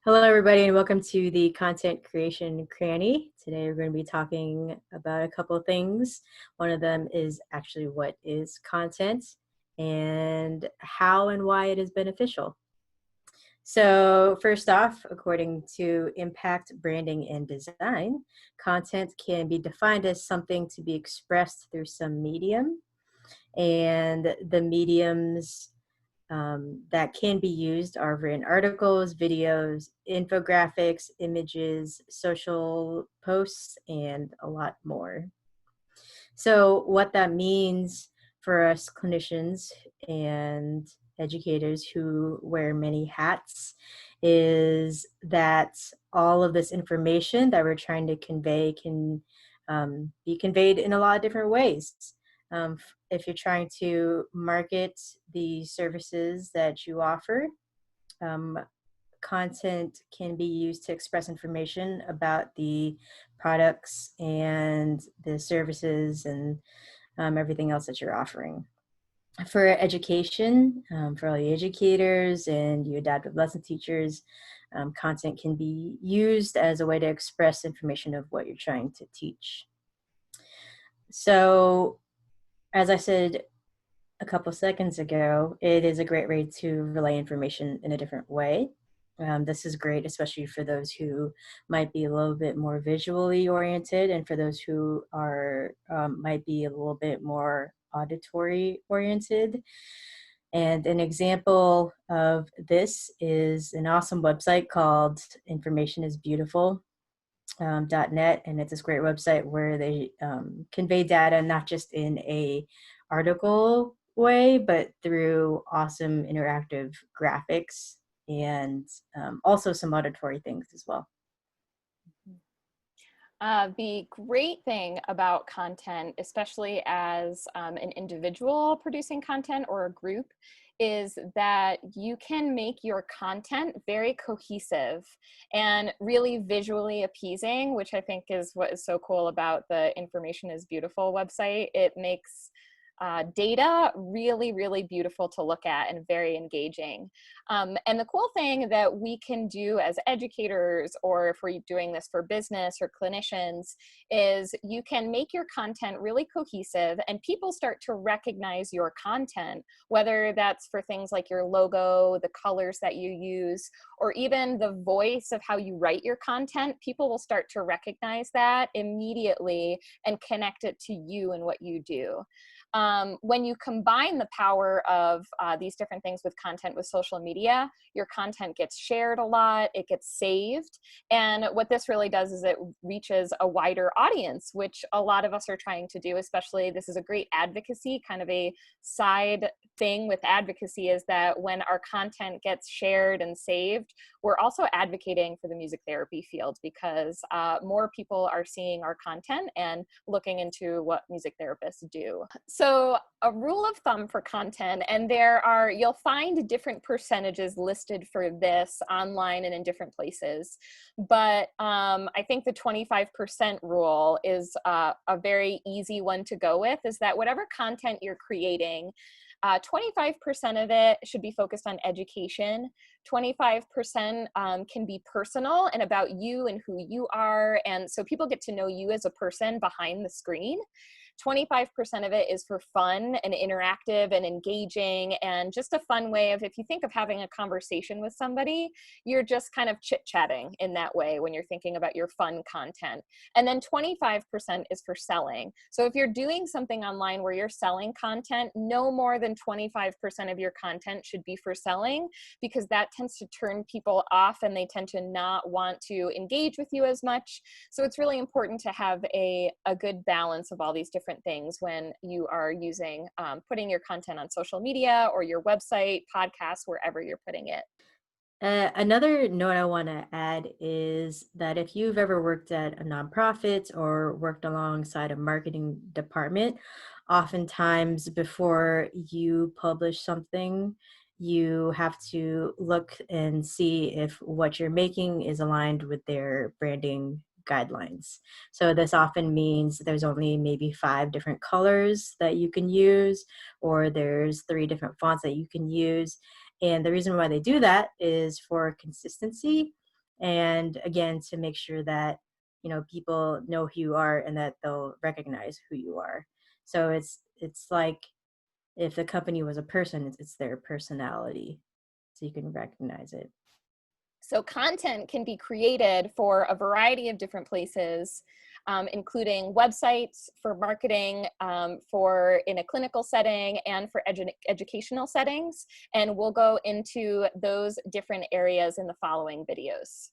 Hello, everybody, and welcome to the Content Creation Cranny. Today, we're going to be talking about a couple of things. One of them is actually what is content and how and why it is beneficial. So first off, according to Impact Branding and Design, content can be defined as something to be expressed through some medium, and the mediums that can be used are written articles, videos, infographics, images, social posts, and a lot more. So what that means for us clinicians and educators who wear many hats is that all of this information that we're trying to convey can be conveyed in a lot of different ways. If you're trying to market the services that you offer, um, content can be used to express information about the products and the services and everything else that you're offering. For education, for all the educators and you adaptive lesson teachers, content can be used as a way to express information of what you're trying to teach. So, as I said a couple seconds ago, it is a great way to relay information in a different way. This is great, especially for those who might be a little bit more visually oriented, and for those who are might be a little bit more auditory oriented. And an example of this is an awesome website called informationisbeautiful.net, and it's this great website where they convey data not just in a article way, but through awesome interactive graphics and also some auditory things as well. The great thing about content, especially as an individual producing content or a group, is that you can make your content very cohesive and really visually appeasing, which I think is what is so cool about the Information is Beautiful website. It makes data really, really beautiful to look at and very engaging. And the cool thing that we can do as educators, or if we're doing this for business or clinicians, is you can make your content really cohesive and people start to recognize your content, whether that's for things like your logo, the colors that you use, or even the voice of how you write your content. People will start to recognize that immediately and connect it to you and what you do. When you combine the power of these different things with content with social media, your content gets shared a lot, it gets saved. And what this really does is it reaches a wider audience, which a lot of us are trying to do, especially this is a great advocacy, kind of a side thing with advocacy is that when our content gets shared and saved, we're also advocating for the music therapy field because more people are seeing our content and looking into what music therapists do. So a rule of thumb for content, and you'll find different percentages listed for this online and in different places, but I think the 25% rule is a very easy one to go with, is that whatever content you're creating, 25% of it should be focused on education. 25% can be personal and about you and who you are. And so people get to know you as a person behind the screen. 25% of it is for fun and interactive and engaging and just a fun way of, if you think of having a conversation with somebody, you're just kind of chit-chatting in that way when you're thinking about your fun content. And then 25% is for selling. So if you're doing something online where you're selling content, no more than 25% of your content should be for selling, because that tends to turn people off and they tend to not want to engage with you as much. So it's really important to have a good balance of all these different things when you are using, putting your content on social media or your website, podcasts, wherever you're putting it. Another note I want to add is that if you've ever worked at a nonprofit or worked alongside a marketing department, oftentimes before you publish something, you have to look and see if what you're making is aligned with their branding guidelines. So this often means there's only maybe 5 different colors that you can use, or there's 3 different fonts that you can use. And the reason why they do that is for consistency and again, to make sure that, people know who you are and that they'll recognize who you are. So it's like if the company was a person, it's their personality, so you can recognize it. So content can be created for a variety of different places, including websites for marketing, for in a clinical setting, and for educational settings. And we'll go into those different areas in the following videos.